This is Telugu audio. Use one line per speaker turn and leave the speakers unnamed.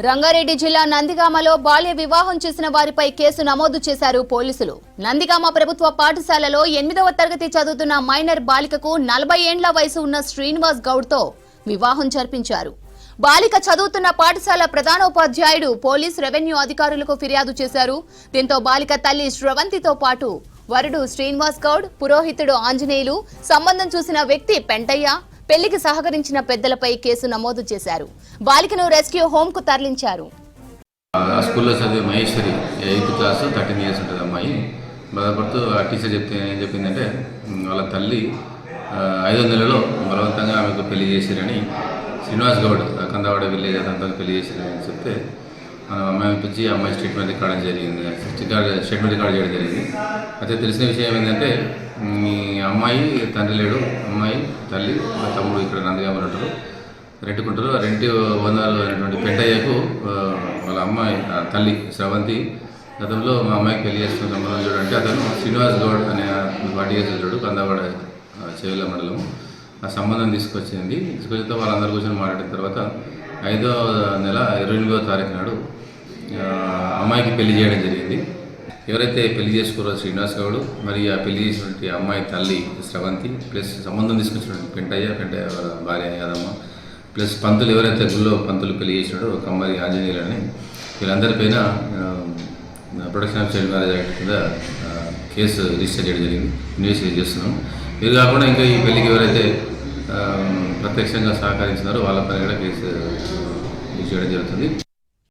రంగారెడ్డి జిల్లా నందిగామలో బాల్య వివాహం చేసిన వారిపై కేసు నమోదు చేశారు పోలీసులు. నందిగామ ప్రభుత్వ పాఠశాలలో 8వ తరగతి చదువుతున్న మైనర్ బాలికకు 40 ఏండ్ల వయసు ఉన్న శ్రీనివాస్ గౌడ్తో వివాహం జరిపించారు. బాలిక చదువుతున్న పాఠశాల ప్రధానోపాధ్యాయుడు పోలీస్ రెవెన్యూ అధికారులకు ఫిర్యాదు చేశారు. దీంతో బాలిక తల్లి శ్రవంతితో పాటు వరుడు శ్రీనివాస్ గౌడ్, పురోహితుడు ఆంజనేయులు, సంబంధం చూసిన వ్యక్తి పెంటయ్య, పెళ్లికి సహకరించిన పెద్దలపై కేసు నమోదు చేశారు. బాలికను రెస్క్యూ హోమ్ కు తరలించారు.
స్కూల్లో చదివే మహేశ్వరి 8th క్లాస్ 13 years ఉంటుంది అమ్మాయి. బాధపడుతూ ఆ టీచర్ ఏం చెప్పిందంటే వాళ్ళ తల్లి 5వ నెలలో బలవంతంగా ఆమెకు పెళ్లి చేసిరని శ్రీనివాస్ గౌడ్ కందవాడ విలేజ్ అదంతా పెళ్లి చేసిరని చెప్తే మనం అమ్మాయి పిలిచి అమ్మాయి స్టేట్మెంట్ రికార్డ్ జరిగింది. స్టేట్మెంట్ రికార్డ్ చేయడం జరిగింది. అయితే తెలిసిన విషయం ఏంటంటే ఈ అమ్మాయి తండ్రి లేడు, అమ్మాయి తల్లి తమ్ముడు ఇక్కడ నందిగామలో ఉంటారు, రెంట్కుంటారు. రెంట్ ఓనర్ అయినటువంటి పెంటయ్యకు వాళ్ళ అమ్మాయి తల్లి శ్రవంతి గతంలో మా అమ్మాయికి పెళ్లి చేసుకున్న సంబంధం చూడంటే అతను శ్రీనివాస్ గౌడ్ అనే 40 years చూడు కందవాడ చెవిల మండలం ఆ సంబంధం తీసుకొచ్చింది. తీసుకొచ్చిన వాళ్ళందరూ కూర్చొని మాట్లాడిన తర్వాత 5వ నెల 28వ తారీఖు నాడు అమ్మాయికి పెళ్లి చేయడం జరిగింది. ఎవరైతే పెళ్లి చేసుకోరో శ్రీనివాస్ గౌడ్, మరి ఆ పెళ్లి చేసినటువంటి అమ్మాయి తల్లి శ్రవంతి, ప్లస్ సంబంధం తీసుకొచ్చినటువంటి పెంటయ్య వాళ్ళ భార్య యాదమ్మ, ప్లస్ పంతులు ఎవరైతే గుళ్ళో పంతులు పెళ్లి చేసినాడో కమ్మరి ఆంజనేయులు అని వీళ్ళందరిపైన protection of child marriage act కింద కేసు రిజిస్టర్ చేయడం జరిగింది. ఇన్వెస్టిగేట్ చేస్తున్నాం. ఇది కాకుండా ఇంకా ఈ పెళ్లికి ఎవరైతే ప్రత్యక్షంగా సహకరించినారో వాళ్ళపైన కూడా కేసు చేయడం జరుగుతుంది.